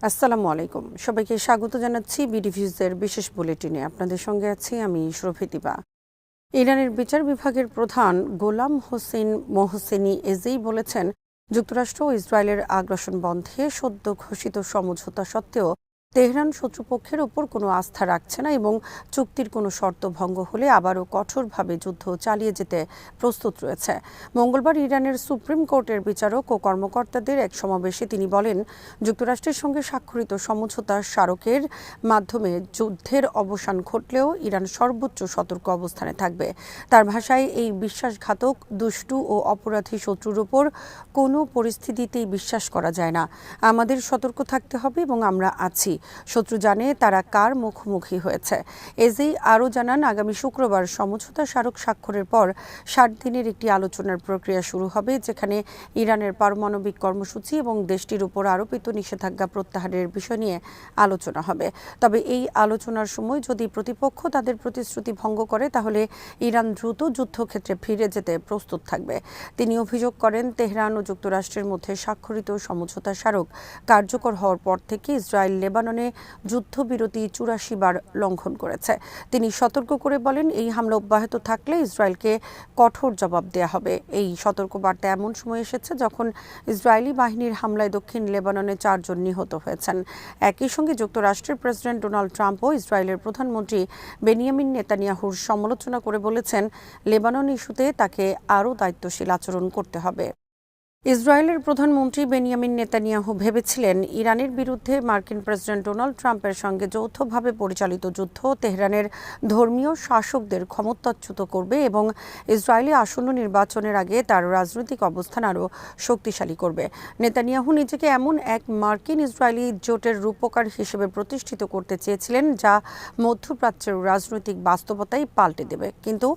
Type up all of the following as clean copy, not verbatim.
আসসালামু আলাইকুম। সবাইকে স্বাগত জানাচ্ছি বিডিভিউজের বিশেষ বুলেটিনে। আপনাদের সঙ্গে আছি আমি শরফিতিবা। ইরানের বিচার বিভাগের প্রধান গোলাম হোসেন মোহসেনি এজেই বলেছেন, যুক্তরাষ্ট্র ও ইসরায়েলের আগ্রাসন বন্ধে সদ্য ঘোষিত সমঝোতা সত্ত্বেও তেহরান শত্রুপক্ষের ওপর কোনো আস্থা রাখছে না এবং চুক্তির কোনো শর্ত ভঙ্গ হলে আবারও কঠোরভাবে যুদ্ধ চালিয়ে যেতে প্রস্তুত রয়েছে। মঙ্গলবার ইরানের সুপ্রিম কোর্টের বিচারক ও কর্মকর্তাদের এক সমাবেশে তিনি বলেন, যুক্তরাষ্ট্রের সঙ্গে স্বাক্ষরিত সমঝোতা স্মারকের মাধ্যমে যুদ্ধের অবসান ঘটলেও ইরান সর্বোচ্চ সতর্ক অবস্থানে থাকবে। তার ভাষায়, এই বিশ্বাসঘাতক, দুষ্টু ও অপরাধী শত্রুর ওপর কোনো পরিস্থিতিতেই বিশ্বাস করা যায় না। আমাদের সতর্ক থাকতে হবে এবং আমরা আছি। শত্রু জানে তারা কার মুখোমুখি হয়েছে। এজেই আরও জানান, আগামী শুক্রবার সমঝোতা স্মারক স্বাক্ষরের পর 60 দিনের একটি আলোচনার প্রক্রিয়া শুরু হবে, যেখানে ইরানের পারমাণবিক কর্মসূচি এবং দেশটির উপর আরোপিত নিষেধাজ্ঞা প্রত্যাহারের বিষয় নিয়ে আলোচনা হবে। তবে এই আলোচনার সময় যদি প্রতিপক্ষ তাদের প্রতিশ্রুতি ভঙ্গ করে, তাহলে ইরান দ্রুত যুদ্ধক্ষেত্রে ফিরে যেতে প্রস্তুত থাকবে। তিনি অভিযোগ করেন, তেহরান ও যুক্তরাষ্ট্রের মধ্যে স্বাক্ষরিত সমঝোতা স্মারক কার্যকর হওয়ার পর থেকে ইসরায়েল লেবাননে যুদ্ধবিরতি 84 বার লঙ্ঘন করেছে। তিনি সতর্ক করে বলেন, এই হামলা অব্যাহত থাকলে ইসরায়েলকে কঠোর জবাব দেয়া হবে। এই সতর্কবার্তা এমন সময় এসেছে যখন ইসরায়েলি বাহিনীর হামলায় দক্ষিণ লেবাননে 4 জন নিহত হয়েছেন। একই সঙ্গে যুক্তরাষ্ট্রের প্রেসিডেন্ট ডোনাল্ড ট্রাম্পও ইসরায়েলের প্রধানমন্ত্রী বেনিয়ামিন নেতানিয়াহুর সমালোচনা করে বলেছেন, লেবানন ইস্যুতে তাকে আরও দায়িত্বশীল আচরণ করতে হবে। ইসরায়েলের প্রধানমন্ত্রী বেনিয়ামিন নেতানিয়াহু ভেবেছিলেন, ইরানের বিরুদ্ধে মার্কিন প্রেসিডেন্ট ডোনাল্ড ট্রাম্পের সঙ্গে যৌথভাবে পরিচালিত যুদ্ধ তেহরানের ধর্মীয় শাসকদের ক্ষমতাচ্যুত করবে এবং ইসরায়েলি আসন্ন নির্বাচনের আগে তার রাজনৈতিক অবস্থান আরও শক্তিশালী করবে। নেতানিয়াহু নিজেকে এমন এক মার্কিন ইসরায়েলি জোটের রূপকার হিসেবে প্রতিষ্ঠিত করতে চেয়েছিলেন, যা মধ্যপ্রাচ্যের রাজনৈতিক বাস্তবতাই পাল্টে দেবে। কিন্তু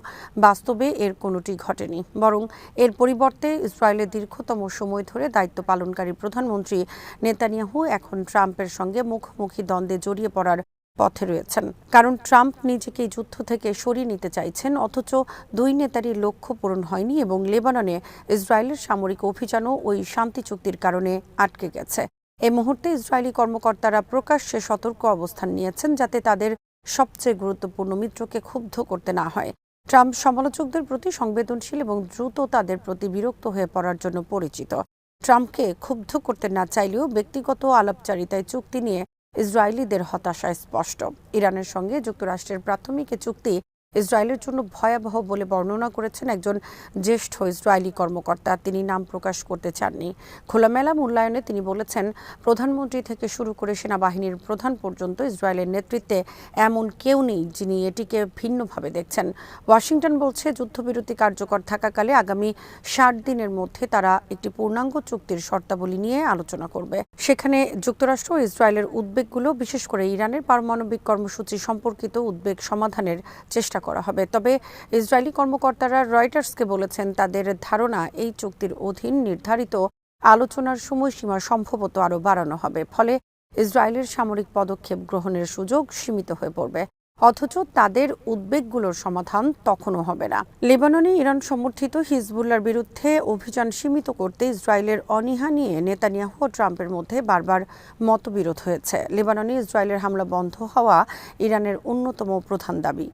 বাস্তবে এর কোনোটি ঘটেনি। বরং এর পরিবর্তে ইসরায়েলের দীর্ঘতম সময় ধরে দায়িত্ব পালনকারী প্রধানমন্ত্রী নেতানিয়াহু এখন ট্রাম্পের সঙ্গে মুখোমুখি দ্বন্দ্বে জড়িয়ে পড়ার পথে রয়েছেন। কারণ ট্রাম্প নিজেকে যুদ্ধ থেকে সরিয়ে নিতে চাইছেন, অথচ দুই নেতারই লক্ষ্য পূরণ হয়নি এবং লেবাননে ইসরায়েলের সামরিক অভিযানও ওই শান্তি চুক্তির কারণে আটকে গেছে। এই মুহূর্তে ইসরায়েলি কর্মকর্তারা প্রকাশ্যে সতর্ক অবস্থান নিয়েছেন, যাতে তাদের সবচেয়ে গুরুত্বপূর্ণ মিত্রকে ক্ষুব্ধ করতে না হয়। ট্রাম্প সমালোচকদের প্রতি সংবেদনশীল এবং দ্রুত তাদের প্রতি বিরক্ত হয়ে পড়ার জন্য পরিচিত। ট্রাম্পকে ক্ষুব্ধ করতে না চাইলেও ব্যক্তিগত আলাপচারিতায় চুক্তি নিয়ে ইসরায়েলিদের হতাশা স্পষ্ট। ইরানের সঙ্গে যুক্তরাষ্ট্রের প্রাথমিক চুক্তি ইসরায়েলের জন্য ভয়াবহ বলে বর্ণনা করেছেন একজন জ্যেষ্ঠ ইসরায়েলি কর্মকর্তা। তিনি নাম প্রকাশ করতে চাননি। খোলামেলা মূল্যায়নে তিনি বলেছেন, প্রধানমন্ত্রী থেকে শুরু করে সেনাবাহিনীর প্রধান পর্যন্ত ইসরায়েলের নেতৃত্বে এমন কেউ নেই যিনি এটিকে ভিন্নভাবে দেখছেন। ওয়াশিংটন বলছে, যুদ্ধবিরতি কার্যকর থাকাকালে আগামী 60 দিনের মধ্যে তারা একটি পূর্ণাঙ্গ চুক্তির শর্তাবলী নিয়ে আলোচনা করবে। সেখানে যুক্তরাষ্ট্র ও ইসরায়েলের উদ্বেগগুলো, বিশেষ করে ইরানের পারমাণবিক কর্মসূচি সম্পর্কিত উদ্বেগ সমাধানের চেষ্টা করা হবে। তবে ইসরায়েলি কর্মকর্তারা রয়টার্সকে বলেছেন, তাদের ধারণা এই চুক্তির অধীন নির্ধারিত আলোচনার সময়সীমা সম্ভবত আরও বাড়ানো হবে। ফলে ইসরায়েলের সামরিক পদক্ষেপ গ্রহণের সুযোগ সীমিত হয়ে পড়বে। অথচ তাদের উদ্বেগগুলোর সমাধান তখনও হবে না। লেবাননে ইরান সমর্থিত হিজবুল্লাহর বিরুদ্ধে অভিযান সীমিত করতে ইসরায়েলের অনীহা নিয়ে নেতানিয়াহু ও ট্রাম্পের মধ্যে বারবার মতবিরোধ হয়েছে। লেবাননে ইসরায়েলের হামলা বন্ধ হওয়া ইরানের অন্যতম প্রধান দাবি।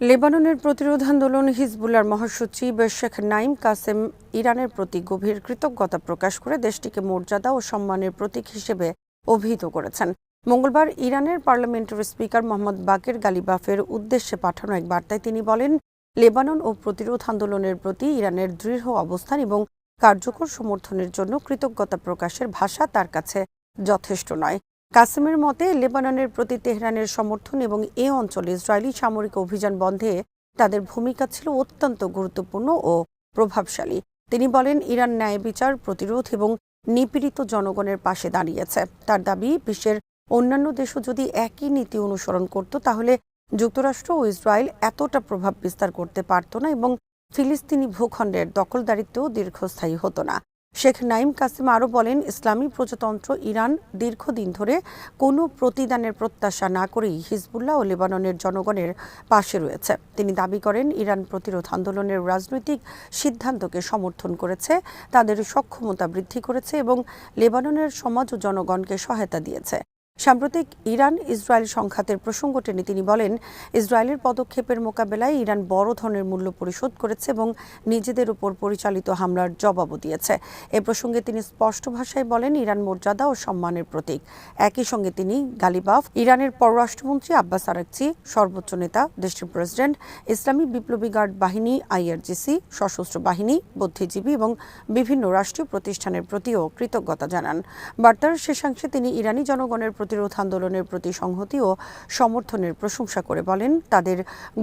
লেবাননের প্রতিরোধ আন্দোলন হিজবুল্লাহর মহাসচিব শেখ নাইম কাসেম ইরানের প্রতি গভীর কৃতজ্ঞতা প্রকাশ করে দেশটিকে মর্যাদা ও সম্মানের প্রতীক হিসেবে অভিহিত করেছেন। মঙ্গলবার ইরানের পার্লামেন্টারি স্পিকার মোহাম্মদ বাকের গালিবাফের উদ্দেশ্যে পাঠানো এক বার্তায় তিনি বলেন, লেবানন ও প্রতিরোধ আন্দোলনের প্রতি ইরানের দৃঢ় অবস্থান এবং কার্যকর সমর্থনের জন্য কৃতজ্ঞতা প্রকাশের ভাষা তার কাছে যথেষ্ট নয়। কাসেমের মতে, লেবাননের প্রতি তেহরানের সমর্থন এবং এ অঞ্চলে ইসরায়েলি সামরিক অভিযান বন্ধে তাদের ভূমিকা ছিল অত্যন্ত গুরুত্বপূর্ণ ও প্রভাবশালী। তিনি বলেন, ইরান ন্যায় বিচার, প্রতিরোধ এবং নিপীড়িত জনগণের পাশে দাঁড়িয়েছে। তার দাবি, বিশ্বের অন্যান্য দেশও যদি একই নীতি অনুসরণ করত, তাহলে যুক্তরাষ্ট্র ও ইসরায়েল এতটা প্রভাব বিস্তার করতে পারত না এবং ফিলিস্তিনি ভূখণ্ডের দখলদারিত্বও দীর্ঘস্থায়ী হতো না। শেখ নাঈম কাসেম আরও বলেন, ইসলামী প্রজাতন্ত্র ইরান দীর্ঘদিন ধরে কোনো প্রতিদানের প্রত্যাশা না করেই হিজবুল্লাহ ও লেবাননের জনগণের পাশে রয়েছে। তিনি দাবি করেন, ইরান প্রতিরোধ আন্দোলনের রাজনৈতিক সিদ্ধান্তকে সমর্থন করেছে, তাদের সক্ষমতা বৃদ্ধি করেছে এবং লেবাননের সমাজ ও জনগণকে সহায়তা দিয়েছে। সাম্প্রতিক ইরান ইসরায়েল সংঘাতের প্রসঙ্গ টেনে তিনি বলেন, ইসরায়েলের পদক্ষেপের মোকাবেলায় ইরান বড় ধরনের মূল্য পরিশোধ করেছে এবং নিজেদের উপর পরিচালিত হামলার জবাবও দিয়েছে। এ প্রসঙ্গে তিনি স্পষ্ট ভাষায় বলেন, ইরান মর্যাদা ও সম্মানের প্রতীক। একই সঙ্গে তিনি গালিবাফ, ইরানের পররাষ্ট্রমন্ত্রী আব্বাস আরাকচি, সর্বোচ্চ নেতা দেশটির প্রেসিডেন্ট, ইসলামী বিপ্লবী গার্ড বাহিনী আইআরজিসি, সশস্ত্র বাহিনী, বুদ্ধিজীবী এবং বিভিন্ন রাষ্ট্রীয় প্রতিষ্ঠানের প্রতিও কৃতজ্ঞতা জানান। বার্তার শেষাংশে তিনি ইরানি জনগণের প্রতিরোধ আন্দোলনের প্রতি সংহতি ও সমর্থনের প্রশংসা করে বলেন, তাদের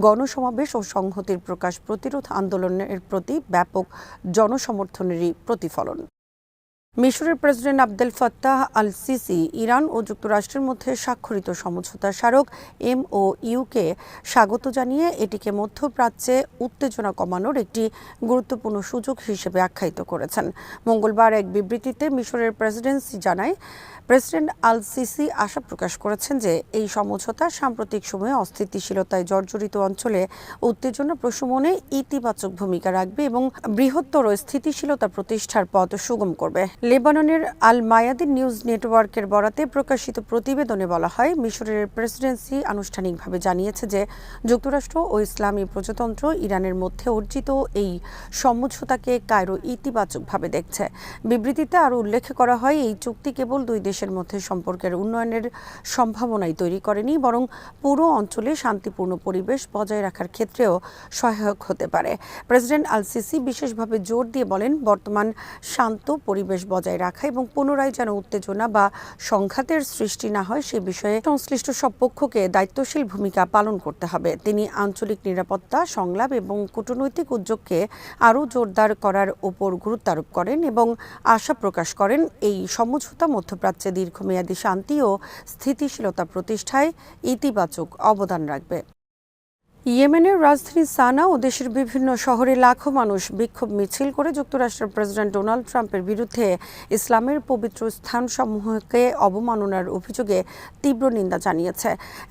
গণসমাবেশ ও সংহতির প্রকাশ প্রতিরোধ আন্দোলনের প্রতি ব্যাপক জনসমর্থনেরই প্রতিফলন। মিশরের president Abdel Fattah al Sisi Iran ও যুক্তরাষ্ট্রের মধ্যে স্বাক্ষরিত সমঝোতা স্মারক MOUকে স্বাগত জানিয়ে এটিকে মধ্যপ্রাচ্যে উত্তেজনা কমানোর একটি গুরুত্বপূর্ণ সুযোগ হিসেবে আখ্যায়িত করেছেন। মঙ্গলবার এক বিবৃতিতে মিশরের প্রেসিডেন্সি জানায়, প্রেসিডেন্ট আল সিসি আশা প্রকাশ করেছেন যে এই সমঝোতা সাম্প্রতিক সময়ে অস্থিতিশীলতায় জর্জরিত অঞ্চলে উত্তেজনা প্রশমনে ইতিবাচক ভূমিকা রাখবে এবং বৃহত্তর স্থিতিশীলতা প্রতিষ্ঠার পথ সুগম করবে। লেবাননের আল মায়াদিন নিউজ নেটওয়ার্কের বরাতে প্রকাশিত প্রতিবেদনে বলা হয়, মিশরের প্রেসিডেন্সি আনুষ্ঠানিকভাবে জানিয়েছে যে যুক্তরাষ্ট্র ও ইসলামী প্রজাতন্ত্র ইরানের মধ্যে অর্জিত এই সমঝোতাকে কায়রো ইতিবাচকভাবে দেখছে। বিবৃতিতে আরও উল্লেখ করা হয়, এই চুক্তি কেবল দুই দেশের মধ্যে সম্পর্কের উন্নয়নের সম্ভাবনাই তৈরি করেনি, বরং পুরো অঞ্চলে শান্তিপূর্ণ পরিবেশ বজায় রাখার ক্ষেত্রেও সহায়ক হতে পারে। প্রেসিডেন্ট আল সিসি বিশেষভাবে জোর দিয়ে বলেন, বর্তমান শান্ত পরিবেশ বজায় রাখা এবং পুনরায় যেন উত্তেজনা বা সংঘাতের সৃষ্টি না হয় সে বিষয়ে সংশ্লিষ্ট সব পক্ষকে দায়িত্বশীল ভূমিকা পালন করতে হবে। তিনি আঞ্চলিক নিরাপত্তা, সংলাপ এবং কূটনৈতিক উদ্যোগকে আরও জোরদার করার উপর গুরুত্ব আরোপ করেন এবং আশা প্রকাশ করেন, এই সমঝোতা মধ্যপ্রাচ্যে দীর্ঘমেয়াদী শান্তি ও স্থিতিশীলতা প্রতিষ্ঠায় ইতিবাচক অবদান রাখবে। ইয়েমেনের রাজধানী সানা ও দেশের বিভিন্ন শহরে লাখো মানুষ বিক্ষোভ মিছিল করে যুক্তরাষ্ট্রের প্রেসিডেন্ট ডোনাল্ড ট্রাম্পের বিরুদ্ধে ইসলামের পবিত্র স্থানসমূহকে অবমাননার অভিযোগে তীব্র নিন্দা জানিয়েছে।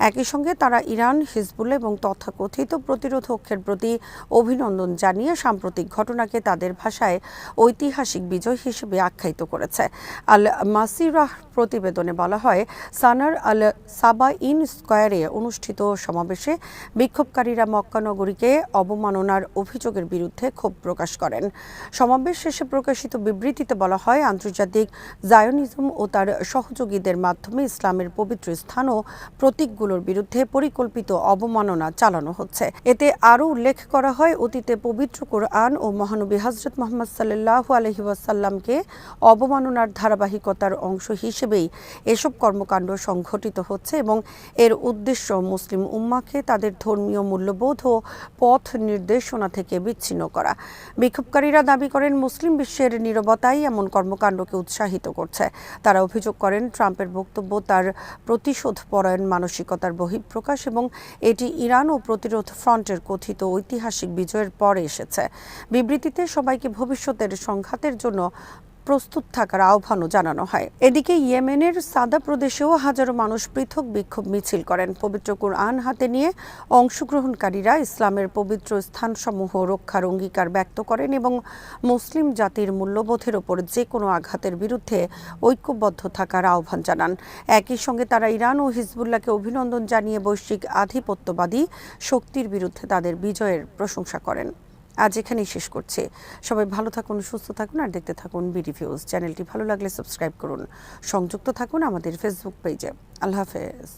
একই সঙ্গে তারা ইরান, হিজবুল্লাহ এবং তথাকথিত প্রতিরোধকের প্রতি অভিনন্দন জানিয়ে সাম্প্রতিক ঘটনাকে তাদের ভাষায় ঐতিহাসিক বিজয় হিসেবে আখ্যায়িত করেছে। আল মাসিরাহ প্রতিবেদনে বলা হয়, সানার আল সাবাইন স্কয়ারে অনুষ্ঠিত সমাবেশে বিক্ষোভকারীরা মক্কা নগরীকে অবমাননার অভিযোগের বিরুদ্ধে ক্ষোভ প্রকাশ করেন। সমাবেশ শেষে প্রকাশিত বিবৃতিতে বলা হয়, আন্তর্জাতিক জায়নিজম ও তার সহযোগীদের মাধ্যমে ইসলামের পবিত্র স্থান ও প্রতীকগুলোর বিরুদ্ধে পরিকল্পিত অবমাননা চালানো হচ্ছে। এতে আরও উল্লেখ করা হয়, অতীতে পবিত্র কোরআন ও মহানবী হযরত মুহাম্মদ সাল্লাল্লাহু আলাইহি ওয়াসাল্লামকে অবমাননার ধারাবাহিকতার অংশ হিসেবেই এসব কর্মকাণ্ড সংঘটিত হচ্ছে এবং এর উদ্দেশ্য মুসলিম উম্মাহকে তাদের ধর্মীয় মূল্যবোধ ও পথ নির্দেশনা থেকে বিচ্ছিন্ন করা। বিক্ষোভকারীরা দাবি করেন, মুসলিম বিশ্বের নীরবতাই এমন কর্মকাণ্ডকে উৎসাহিত করছে। তারা অভিযোগ করেন, ট্রাম্পের বক্তব্য তার প্রতিশোধ পরায়ণ মানসিকতার বহিঃপ্রকাশ এবং এটি ইরান ও প্রতিরোধ ফ্রন্টের কথিত ঐতিহাসিক বিজয়ের পরে এসেছে। বিবৃতিতে সবাইকে ভবিষ্যতের সংঘাতের জন্য প্রস্তুত থাকার আহ্বানও জানানো হয়। এদিকে ইয়েমেনের সাদা প্রদেশেও হাজারো মানুষ পৃথক বিক্ষোভ মিছিল করেন। পবিত্র কুরআন হাতে নিয়ে অংশগ্রহণকারীরা ইসলামের পবিত্র স্থানসমূহ রক্ষার অঙ্গীকার ব্যক্ত করেন এবং মুসলিম জাতির মূল্যবোধের ওপর যে কোনো আঘাতের বিরুদ্ধে ঐক্যবদ্ধ থাকার আহ্বান জানান। একই সঙ্গে তারা ইরান ও হিজবুল্লাহকে অভিনন্দন জানিয়ে বৈশ্বিক আধিপত্যবাদী শক্তির বিরুদ্ধে তাদের বিজয়ের প্রশংসা করেন। আজ এখানেই শেষ করছি। সবাই ভালো থাকুন, সুস্থ থাকুন আর দেখতে থাকুন বিডিভিউজ। চ্যানেলটি ভালো লাগলে সাবস্ক্রাইব করুন। সংযুক্ত থাকুন আমাদের ফেসবুক পেজে। আল্লাহ হাফেজ।